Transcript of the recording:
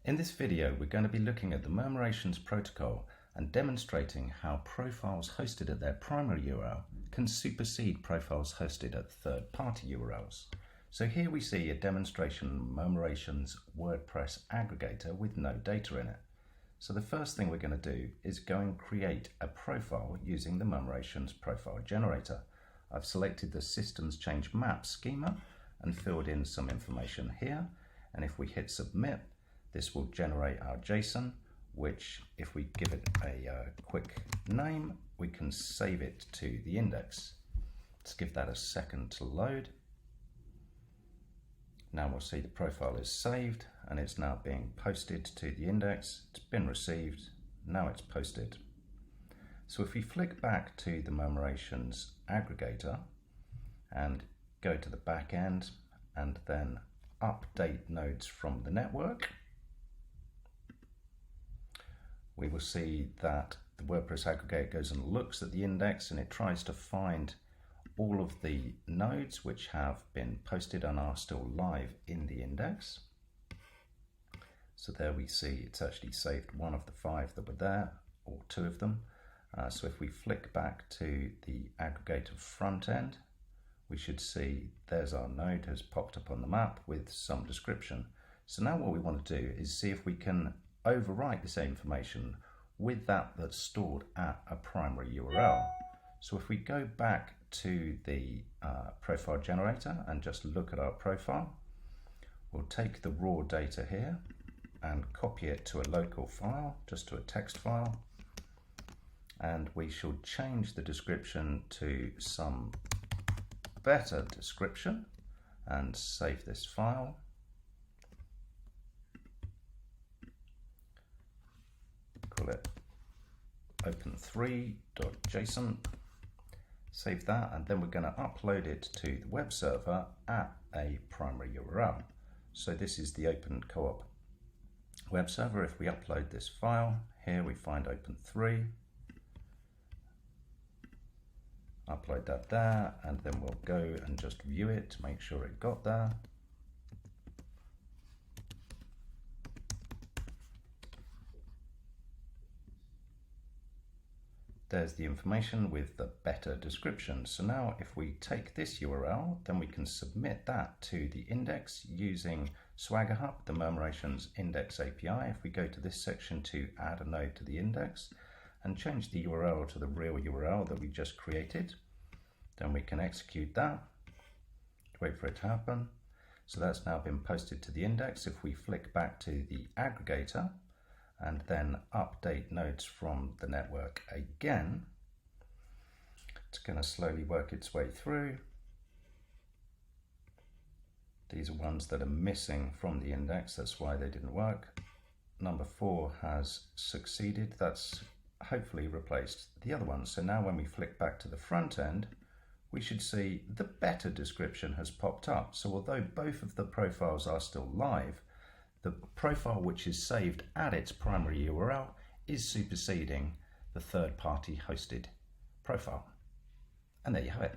In this video, we're going to be looking at the Murmurations protocol and demonstrating how profiles hosted at their primary URL can supersede profiles hosted at third-party URLs. So here we see a demonstration Murmurations Wordpress Aggregator with no data in it. So the first thing we're going to do is go and create a profile using the Murmurations profile generator. I've selected the Systems Change Map schema and filled in some information here. And if we hit submit, this will generate our JSON, which if we give it a quick name, we can save it to the index. Let's give that a second to load. Now we'll see the profile is saved and it's now being posted to the index. It's been received, now it's posted. So if we flick back to the Murmurations aggregator and go to the back end and then update nodes from the network, we will see that the WordPress aggregator goes and looks at the index and it tries to find all of the nodes which have been posted and are still live in the index. So there we see it's actually saved one of the 5 that were there, or 2 of them. So if we flick back to the aggregator front end, we should see there's our node has popped up on the map with some description. So now what we want to do is see if we can overwrite this information with that that's stored at a primary URL. So if we go back to the profile generator and just look at our profile, we'll take the raw data here and copy it to a local file, just to a text file, and we should change the description to some better description and save this file. Call it open3.json. Save that, and then we're going to upload it to the web server at a primary URL. So this is the Open Co-op web server. If we upload this file, here we find open3, upload that there, and then we'll go and just view it to make sure it got there. There's the information with the better description. So now if we take this URL, then we can submit that to the index using Swagger Hub, the Murmurations Index API. If we go to this section to add a node to the index and change the URL to the real URL that we just created, then we can execute that, wait for it to happen. So that's now been posted to the index. If we flick back to the aggregator and then update nodes from the network again, it's going to slowly work its way through. These are ones that are missing from the index, that's why they didn't work. Number 4 has succeeded, that's hopefully replaced the other ones. So now when we flick back to the front end, we should see the better description has popped up. So although both of the profiles are still live, the profile which is saved at its primary URL is superseding the third-party hosted profile. And there you have it.